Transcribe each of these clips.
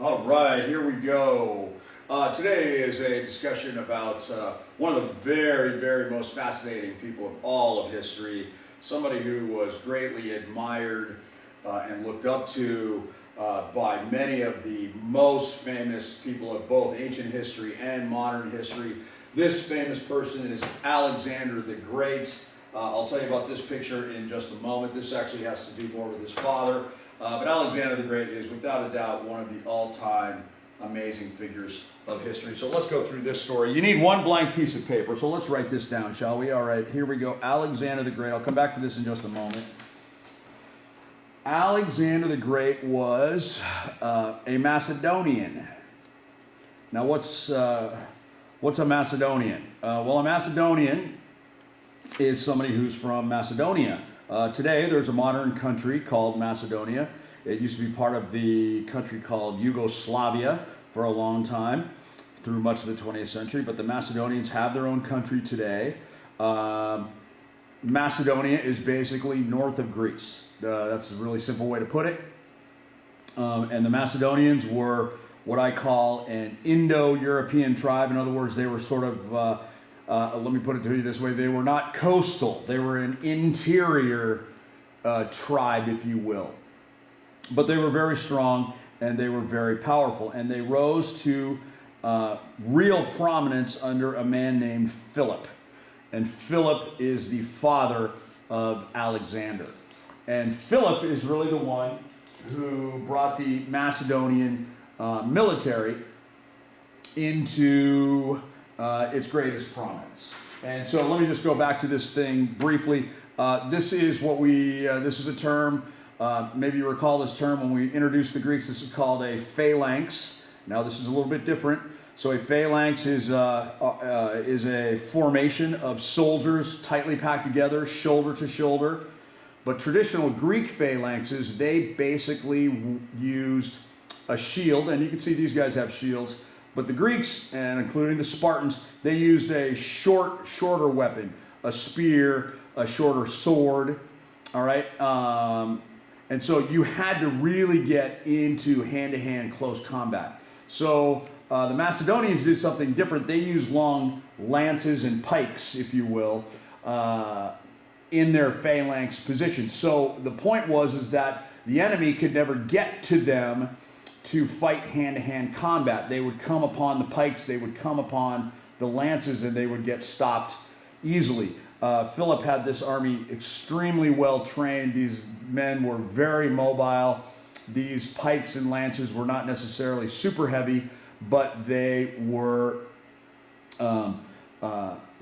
All right, here we go. Today is a discussion about one of the very, very most fascinating people of all of history, somebody who was greatly admired and looked up to by many of the most famous people of both ancient history and modern history. This famous person is Alexander the Great. I'll tell you about this picture in just a moment. This actually has to do more with his father. But Alexander the Great is without a doubt one of the all-time amazing figures of history. So let's go through this story. You need one blank piece of paper, so let's write this down, shall we? All right, here we go. Alexander the Great. I'll come back to this in just a moment. Alexander the Great was a Macedonian. Now, what's a Macedonian? Well, a Macedonian is somebody who's from Macedonia. Today, there's a modern country called Macedonia. It used to be part of the country called Yugoslavia for a long time, through much of the 20th century, but the Macedonians have their own country today. Macedonia is basically north of Greece. That's a really simple way to put it. And the Macedonians were what I call an Indo-European tribe. In other words, they were sort of, let me put it to you this way, they were not coastal. They were an interior tribe, if you will. But they were very strong and they were very powerful. And they rose to real prominence under a man named Philip. And Philip is the father of Alexander. And Philip is really the one who brought the Macedonian military into its greatest prominence. And so let me just go back to this thing briefly. This is a term, maybe you recall this term when we introduced the Greeks. This is called a phalanx. Now this is a little bit different. So a phalanx is a formation of soldiers tightly packed together, shoulder to shoulder. But traditional Greek phalanxes, they basically used a shield, and you can see these guys have shields. But the Greeks, and including the Spartans, they used a shorter weapon, a spear, a shorter sword, all right? And so you had to really get into hand-to-hand close combat. So the Macedonians did something different. They used long lances and pikes, if you will, in their phalanx position. So the point was that the enemy could never get to them to fight hand-to-hand combat. They would come upon the pikes, they would come upon the lances, and they would get stopped easily. Philip had this army extremely well trained. These men were very mobile. These pikes and lances were not necessarily super heavy, but they were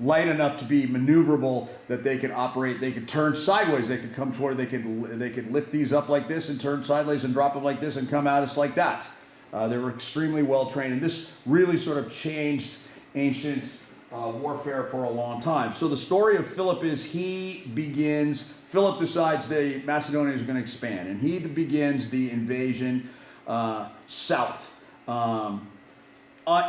light enough to be maneuverable, that they could operate. They could turn sideways. They could come toward. They could lift these up like this and turn sideways and drop them like this and come at us like that. They were extremely well trained, and this really sort of changed ancient warfare for a long time. So the story of Philip is Philip decides the Macedonians are going to expand, and he begins the invasion south.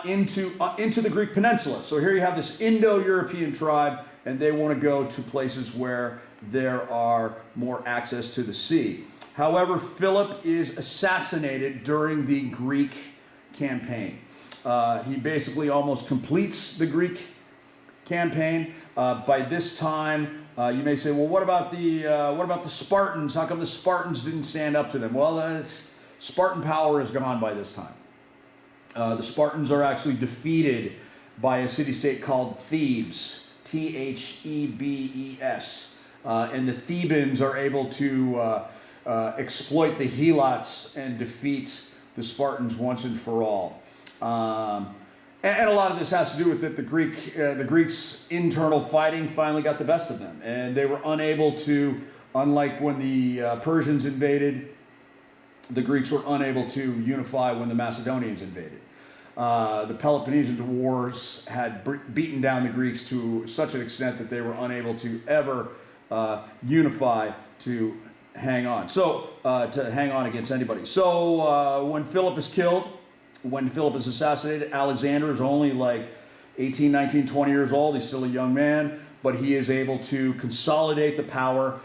Into the Greek peninsula. So here you have this Indo-European tribe, and they want to go to places where there are more access to the sea. However, Philip is assassinated during the Greek campaign. He basically almost completes the Greek campaign. By this time, you may say, well, what about the Spartans? How come the Spartans didn't stand up to them? Well, Spartan power is gone by this time. The Spartans are actually defeated by a city-state called Thebes, Thebes, and the Thebans are able to exploit the Helots and defeat the Spartans once and for all. And a lot of this has to do with that the Greeks' internal fighting finally got the best of them, and they were unable to, unlike when the Persians invaded, the Greeks were unable to unify when the Macedonians invaded. The Peloponnesian Wars had beaten down the Greeks to such an extent that they were unable to ever unify to hang on. To hang on against anybody. So when Philip is killed, when Philip is assassinated, Alexander is only like 18, 19, 20 years old. He's still a young man, but he is able to consolidate the power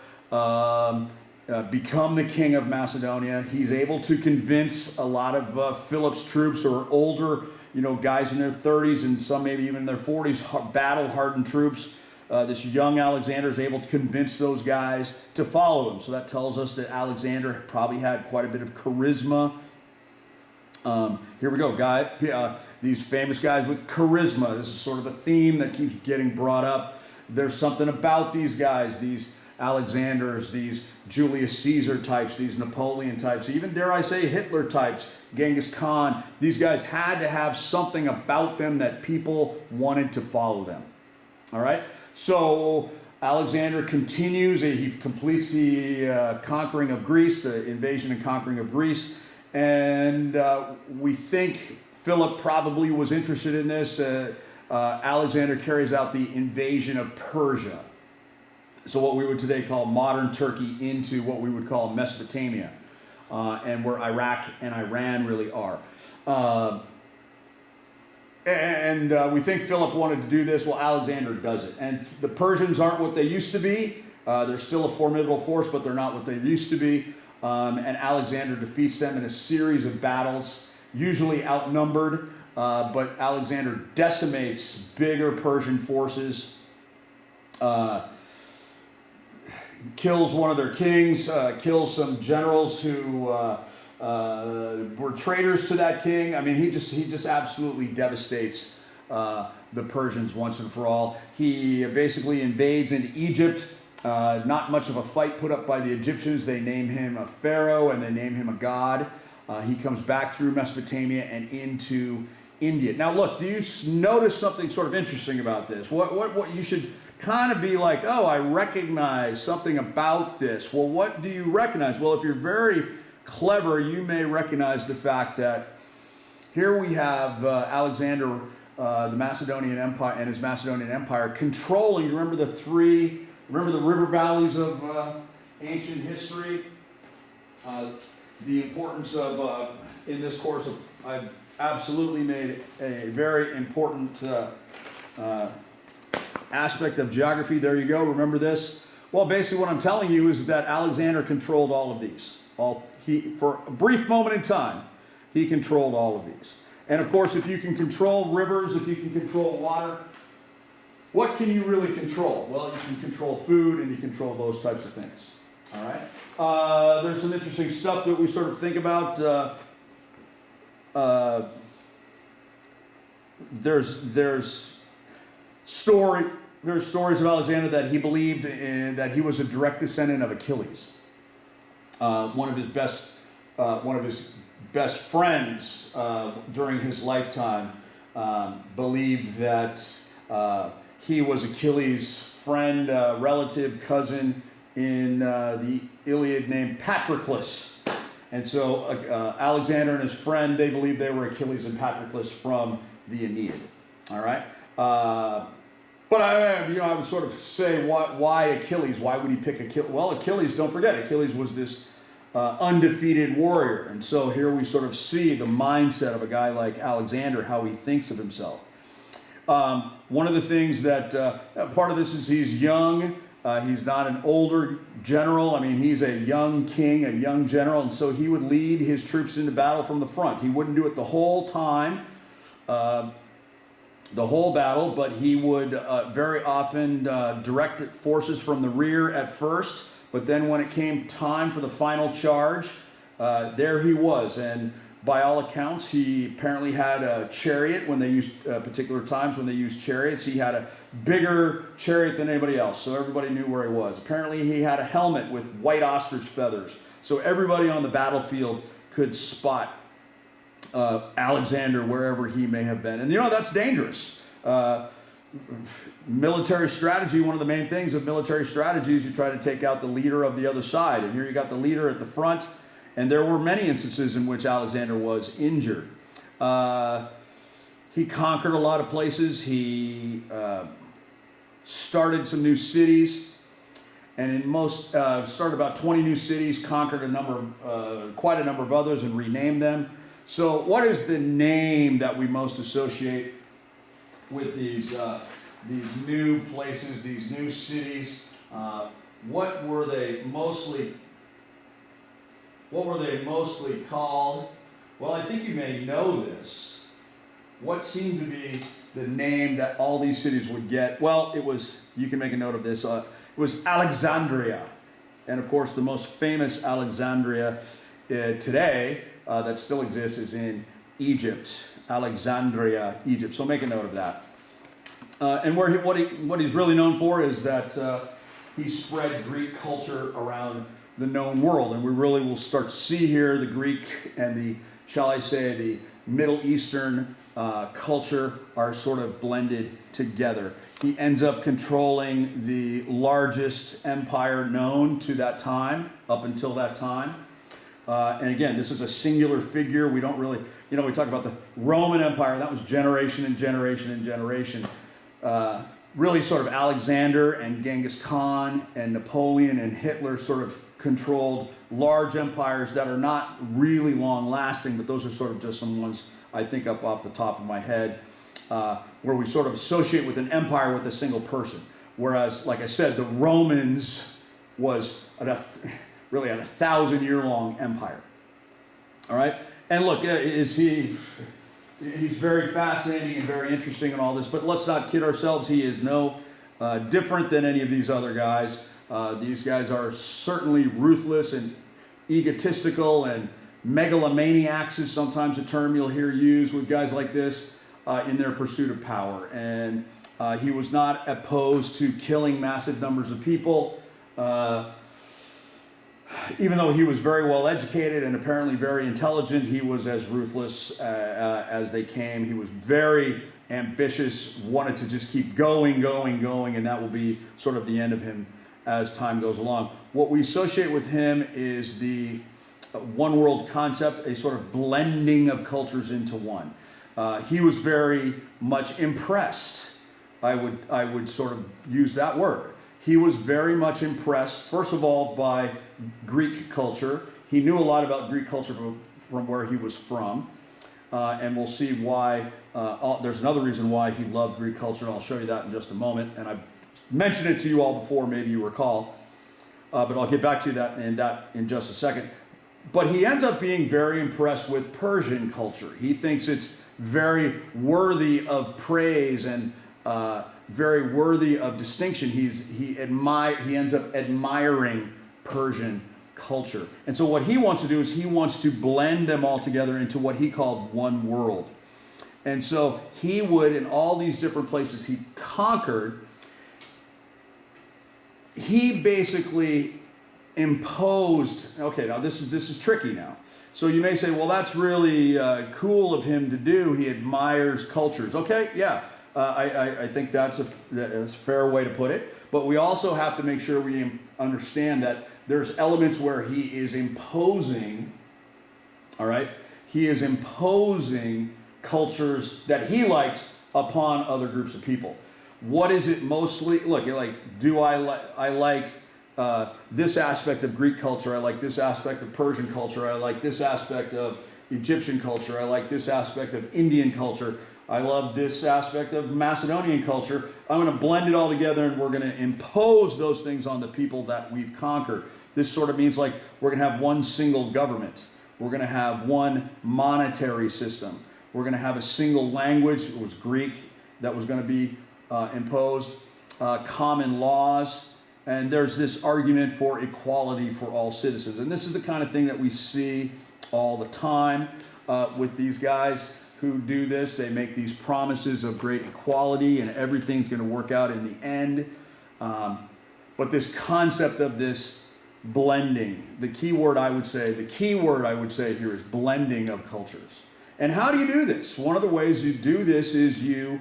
become the king of Macedonia. He's able to convince a lot of Philip's troops, who are older, guys in their 30s and some maybe even in their 40s, battle-hardened troops. This young Alexander is able to convince those guys to follow him. So that tells us that Alexander probably had quite a bit of charisma. Here we go, these famous guys with charisma. This is sort of a theme that keeps getting brought up. There's something about these guys, these Alexanders, these Julius Caesar types, these Napoleon types, even dare I say Hitler types, Genghis Khan. These guys had to have something about them that people wanted to follow them. All right? So Alexander continues, he completes the conquering of Greece, the invasion and conquering of Greece, and we think Philip probably was interested in this. Alexander carries out the invasion of Persia. So what we would today call modern Turkey into what we would call Mesopotamia, and where Iraq and Iran really are. We think Philip wanted to do this. Well, Alexander does it. And the Persians aren't what they used to be. They're still a formidable force, but they're not what they used to be. And Alexander defeats them in a series of battles, usually outnumbered. But Alexander decimates bigger Persian forces, kills one of their kings, kills some generals who were traitors to that king. I mean, he just absolutely devastates the Persians once and for all. He basically invades into Egypt. Not much of a fight put up by the Egyptians. They name him a pharaoh and they name him a god. He comes back through Mesopotamia and into India. Now, look, do you notice something sort of interesting about this? What you should kind of be like, oh, I recognize something about this. Well, what do you recognize? Well, if you're very clever, you may recognize the fact that here we have Alexander, the Macedonian Empire, and his Macedonian Empire controlling. Remember the river valleys of ancient history? The importance of, in this course, I've absolutely made a very important aspect of geography. There you go. Remember this? Well, basically what I'm telling you is that Alexander controlled all of these. For a brief moment in time, he controlled all of these. And of course, if you can control rivers, if you can control water, what can you really control? Well, you can control food and you control those types of things. All right? There's some interesting stuff that we sort of think about. There's stories of Alexander that he believed that he was a direct descendant of Achilles. One of his best friends during his lifetime believed that he was Achilles' friend, relative, cousin in the Iliad named Patroclus. And so Alexander and his friend, they believed they were Achilles and Patroclus from the Aeneid. All right? But I would sort of say, why Achilles? Why would he pick Achilles? Well, Achilles, don't forget, Achilles was this undefeated warrior. And so here we sort of see the mindset of a guy like Alexander, how he thinks of himself. One of the things that, part of this is he's young. He's not an older general. I mean, he's a young king, a young general. And so he would lead his troops into battle from the front. He wouldn't do it the whole time, the whole battle, but he would very often direct forces from the rear at first. But then when it came time for the final charge, there he was. And by all accounts, he apparently had a chariot when they used, particular times when they used chariots. He had a bigger chariot than anybody else, so everybody knew where he was. Apparently he had a helmet with white ostrich feathers, so everybody on the battlefield could spot Alexander wherever he may have been. And that's dangerous. Military strategy, one of the main things of military strategy is you try to take out the leader of the other side. And here you got the leader at the front, and there were many instances in which Alexander was injured. He conquered a lot of places. He started some new cities, and in started about 20 new cities, conquered quite a number of others, and renamed them. So, what is the name that we most associate with these new places, these new cities? What were they mostly what were they mostly called? Well, I think you may know this. What seemed to be the name that all these cities would get? Well, it was, you can make a note of this, it was Alexandria. And of course, the most famous Alexandria today that still exists is in Egypt. Alexandria, Egypt. So make a note of that. And what he's really known for is that he spread Greek culture around the known world. And we really will start to see here the Greek and the, shall I say, the Middle Eastern culture are sort of blended together. He ends up controlling the largest empire known to that time, up until that time. And again, this is a singular figure. We don't really, we talk about the Roman Empire. That was generation and generation and generation. Really sort of Alexander and Genghis Khan and Napoleon and Hitler sort of controlled large empires that are not really long lasting, but those are sort of just some ones I think up off the top of my head, where we sort of associate with an empire with a single person. Whereas, like I said, the Romans was really a 1,000-year-long empire. All right? And look, he's very fascinating and very interesting in all this, but let's not kid ourselves. He is no different than any of these other guys. These guys are certainly ruthless and egotistical, and megalomaniacs is sometimes a term you'll hear used with guys like this in their pursuit of power. And he was not opposed to killing massive numbers of people. Even though he was very well educated and apparently very intelligent, he was as ruthless as they came. He was very ambitious, wanted to just keep going, and that will be sort of the end of him as time goes along. What we associate with him is the one world concept, a sort of blending of cultures into one. He was very much impressed. I would sort of use that word. He was very much impressed, first of all, by Greek culture. He knew a lot about Greek culture from where he was from. And we'll see why. There's another reason why he loved Greek culture, and I'll show you that in just a moment. And I've mentioned it to you all before, maybe you recall. But I'll get back to that in just a second. But he ends up being very impressed with Persian culture. He thinks it's very worthy of praise and very worthy of distinction. He ends up admiring Persian culture. And so what he wants to do is he wants to blend them all together into what he called one world. And so he would, in all these different places he conquered, he basically imposed, okay, now this is tricky now. So you may say, well, that's really cool of him to do. He admires cultures. Okay, yeah, I think that's a fair way to put it. But we also have to make sure we understand that there's elements where he is imposing, all right? He is imposing cultures that he likes upon other groups of people. What is it mostly? Look, I like this aspect of Greek culture. I like this aspect of Persian culture. I like this aspect of Egyptian culture. I like this aspect of Indian culture. I love this aspect of Macedonian culture. I'm going to blend it all together, and we're going to impose those things on the people that we've conquered. This sort of means like we're going to have one single government. We're going to have one monetary system. We're going to have a single language. It was Greek that was going to be imposed. Common laws. And there's this argument for equality for all citizens. And this is the kind of thing that we see all the time with these guys who do this. They make these promises of great equality and everything's going to work out in the end. But this concept of this blending, the key word I would say here is blending of cultures. And how do you do this? One of the ways you do this is you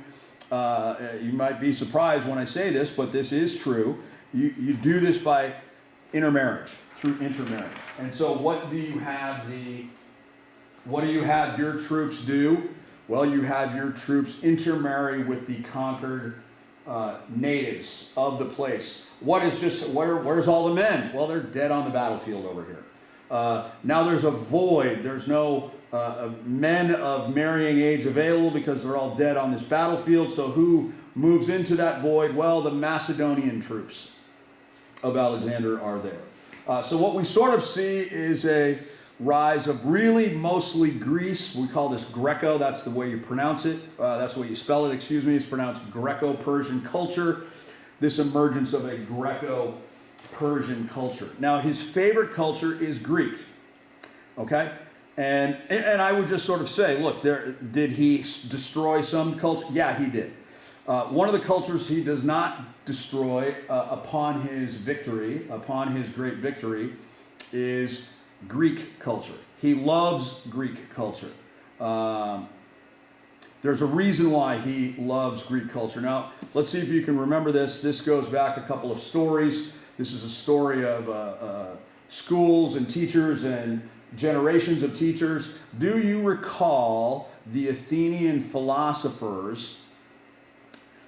might be surprised when I say this, but this is true. You do this by intermarriage, through intermarriage. And so what do you have your troops do? Well, you have your troops intermarry with the conquered natives of the place. Where's all the men? Well, they're dead on the battlefield over here. Now there's a void. There's no men of marrying age available because they're all dead on this battlefield. So who moves into that void? Well, the Macedonian troops of Alexander are there. So what we sort of see is rise of really mostly Greece. We call this Greco. That's the way you pronounce it. That's the way you spell it, excuse me. It's pronounced Greco-Persian culture. This emergence of a Greco-Persian culture. Now, his favorite culture is Greek. Okay? And I would just sort of say, look, did he destroy some culture? Yeah, he did. One of the cultures he does not destroy upon his victory, upon his great victory, is Greek culture. He loves Greek culture. There's a reason why he loves Greek culture. Now, let's see if you can remember this. This goes back a couple of stories. This is a story of schools and teachers and generations of teachers. Do you recall the Athenian philosophers,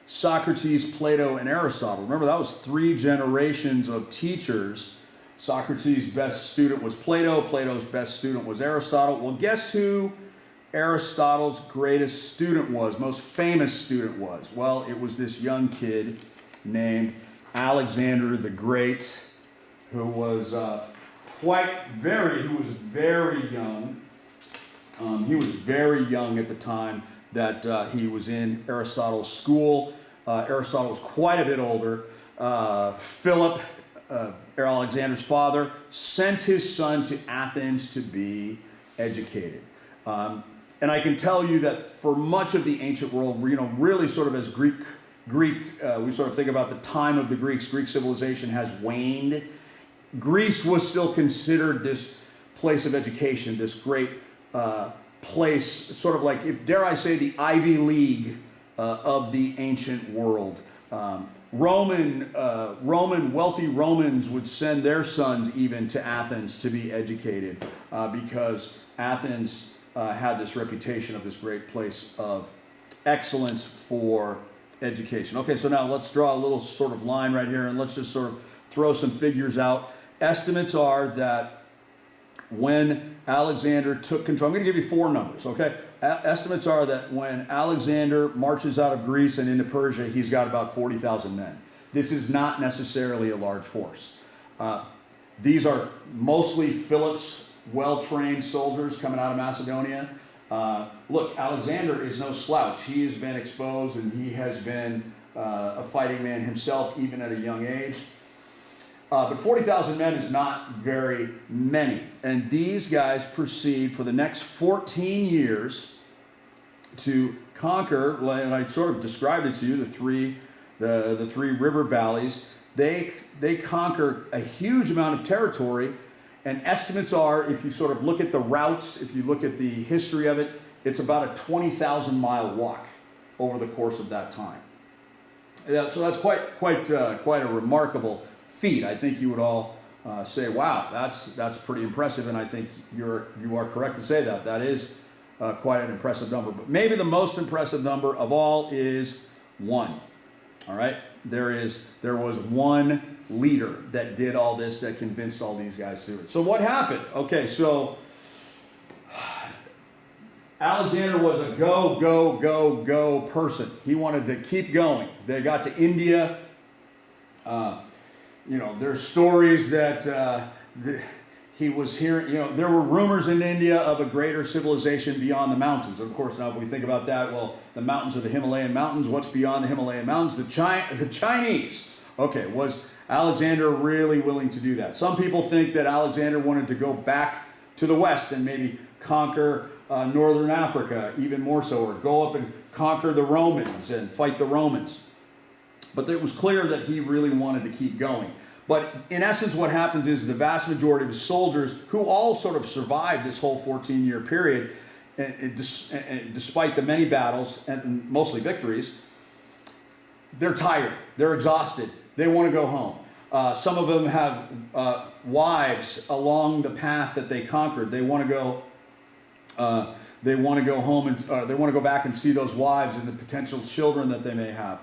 Socrates, Plato, and Aristotle? Remember, that was 3 generations of teachers. Socrates' best student was Plato. Plato's best student was Aristotle. Well, guess who Aristotle's greatest student was, most famous student was? Well, it was this young kid named Alexander the Great, who was very young. He was very young at the time that he was in Aristotle's school. Aristotle was quite a bit older. Philip, Alexander's father, sent his son to Athens to be educated. And I can tell you that for much of the ancient world, really sort of as Greek, we sort of think about the time of the Greeks. Greek civilization has waned. Greece was still considered this place of education, this great place, sort of like, if dare I say, the Ivy League of the ancient world. Roman wealthy Romans would send their sons even to Athens to be educated because Athens had this reputation of this great place of excellence for education. Okay, so now let's draw a little sort of line right here and let's just sort of throw some figures out. Estimates are that when Alexander took control, I'm going to give you 4 numbers, okay? Estimates are that when Alexander marches out of Greece and into Persia, he's got about 40,000 men. This is not necessarily a large force. These are mostly Philip's well-trained soldiers coming out of Macedonia. Look, Alexander is no slouch. He has been exposed and he has been a fighting man himself, even at a young age. But 40,000 men is not very many. And these guys proceed for the next 14 years to conquer, and I sort of described it to you, the three river valleys. They conquer a huge amount of territory, and estimates are, if you sort of look at the routes, if you look at the history of it, it's about a 20,000 mile walk over the course of that time. So that's quite a remarkable feat. I think you would all say, "Wow, that's pretty impressive," and I think you are correct to say that. That is quite an impressive number. But maybe the most impressive number of all is 1. All right, there was 1 leader that did all this, that convinced all these guys to do it. So what happened? Okay, so Alexander was a go person. He wanted to keep going. They got to India. There's stories that he was hearing, there were rumors in India of a greater civilization beyond the mountains. Of course, now if we think about that, well, the mountains are the Himalayan mountains. What's beyond the Himalayan mountains? The Chinese. Okay, was Alexander really willing to do that? Some people think that Alexander wanted to go back to the west and maybe conquer northern Africa even more so, or go up and conquer the Romans and fight the Romans. But it was clear that he really wanted to keep going. But in essence, what happens is the vast majority of his soldiers, who all sort of survived this whole 14-year period, and despite the many battles and mostly victories, they're tired, they're exhausted, they want to go home. Some of them have wives along the path that they conquered. They want to go. They want to go home and they want to go back and see those wives and the potential children that they may have.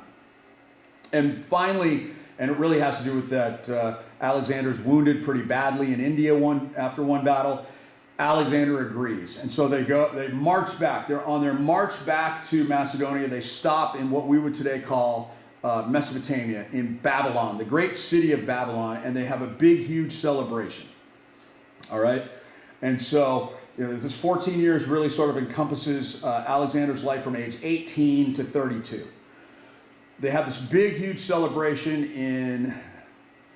And finally, and it really has to do with that, Alexander's wounded pretty badly in India after one battle. Alexander agrees, and so they march back. They're on their march back to Macedonia. They stop in what we would today call Mesopotamia, in Babylon, the great city of Babylon, and they have a big, huge celebration. All right, And so this 14 years really sort of encompasses Alexander's life from age 18 to 32. They have this big, huge celebration in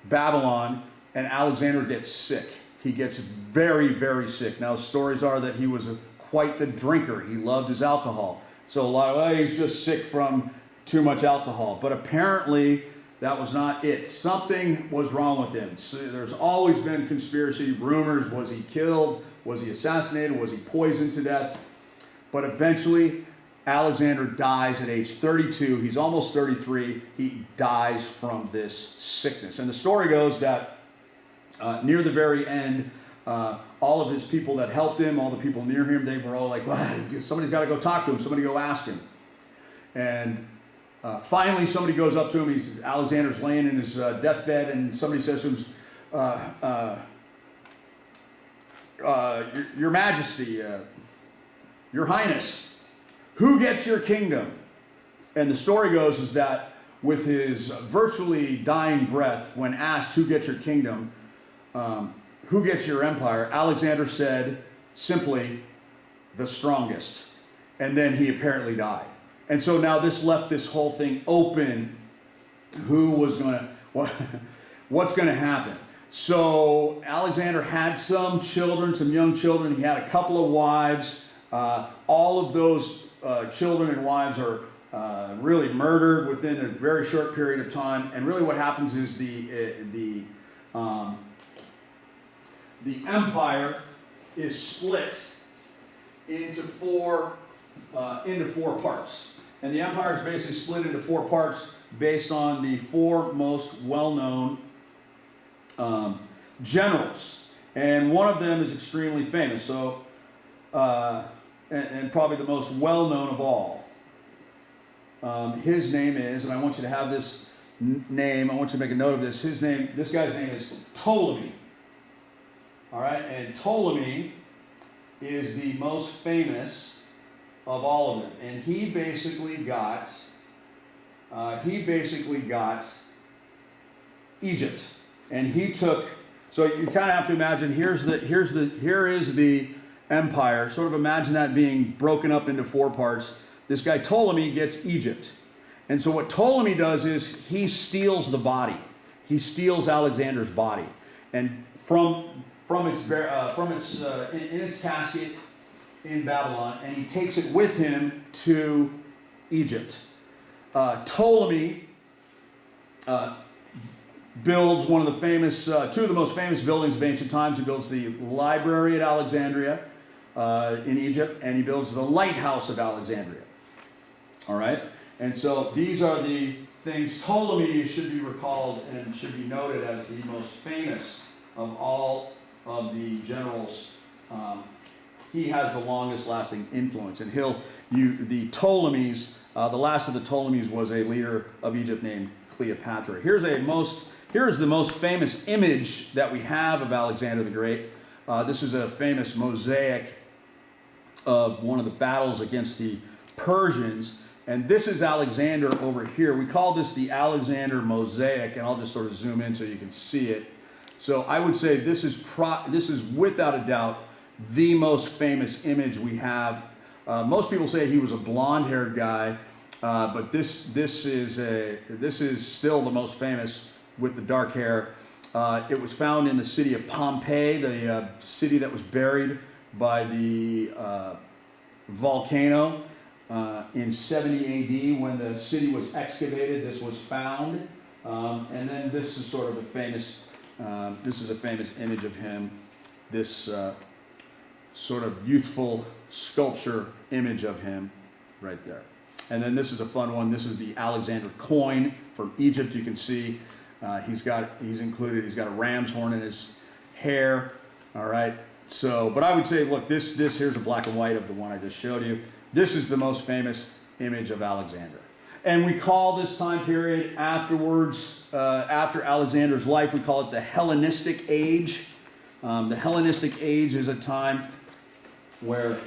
Babylon, and Alexander gets sick. He gets very, very sick. Now, the stories are that he was quite the drinker. He loved his alcohol. So a lot of, he's just sick from too much alcohol. But apparently, that was not it. Something was wrong with him. So there's always been conspiracy rumors. Was he killed? Was he assassinated? Was he poisoned to death? But eventually, Alexander dies at age 32. He's almost 33. He dies from this sickness. And the story goes that near the very end, all of his people that helped him, all the people near him, they were all like, well, somebody's got to go talk to him. Somebody go ask him. And finally, somebody goes up to him. Alexander's laying in his deathbed, and somebody says to him, Your Majesty, Your Highness, who gets your kingdom? And the story goes is that with his virtually dying breath, when asked who gets your kingdom, who gets your empire, Alexander said simply, the strongest. And then he apparently died. And so now this left this whole thing open. Who was going to, what's going to happen? So Alexander had some children, some young children. He had a couple of wives. All of those children and wives are really murdered within a very short period of time. And really what happens is the empire is split into four parts. And the empire is basically split into four parts based on the four most well-known generals. And one of them is extremely famous. So, and probably the most well-known of all. His name is, and I want you to have this name, I want you to make a note of this. This guy's name is Ptolemy. All right, and Ptolemy is the most famous of all of them. And he basically got Egypt. And he took, so you kind of have to imagine, here is the empire. Sort of imagine that being broken up into four parts. This guy Ptolemy gets Egypt. And so what Ptolemy does is he steals the body. He steals Alexander's body. And in its casket in Babylon, and he takes it with him to Egypt. Ptolemy builds one of the famous, two of the most famous buildings of ancient times. He builds the library at Alexandria in Egypt, and he builds the lighthouse of Alexandria. All right? And so these are the things. Ptolemy should be recalled and should be noted as the most famous of all of the generals. He has the longest lasting influence. And the Ptolemies, the last of the Ptolemies was a leader of Egypt named Cleopatra. Here's the most famous image that we have of Alexander the Great. This is a famous mosaic of one of the battles against the Persians. And this is Alexander over here. We call this the Alexander mosaic, and I'll just sort of zoom in so you can see it. So I would say this is without a doubt the most famous image we have. Most people say he was a blonde-haired guy, but this is still the most famous with the dark hair. It was found in the city of Pompeii, the city that was buried by the volcano in 70 AD when the city was excavated. This was found, and then this is sort of a famous. This is a famous image of him. This sort of youthful sculpture image of him right there. And then this is a fun one. This is the Alexander coin from Egypt. You can see he's got a ram's horn in his hair. All right. So, but I would say, look, this here's a black and white of the one I just showed you. This is the most famous image of Alexander. And we call this time period afterwards, after Alexander's life, we call it the Hellenistic Age. The Hellenistic Age is a time where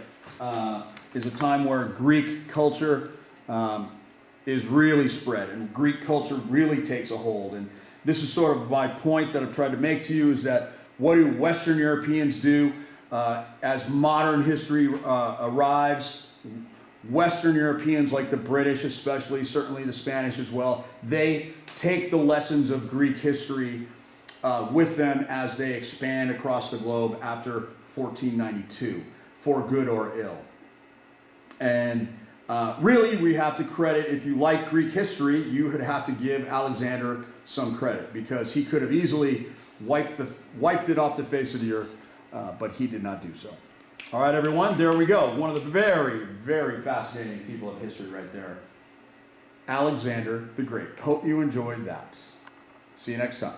Greek culture is really spread, and Greek culture really takes a hold. And this is sort of my point that I've tried to make to you, is that what do Western Europeans do? as modern history arrives, Western Europeans like the British especially, certainly the Spanish as well, they take the lessons of Greek history with them as they expand across the globe after 1492, for good or ill. And really, we have to credit, if you like Greek history, you would have to give Alexander some credit, because he could have easily wiped it off the face of the earth, but he did not do so. All right, everyone, there we go. One of the very, very fascinating people of history right there, Alexander the Great. Hope you enjoyed that. See you next time.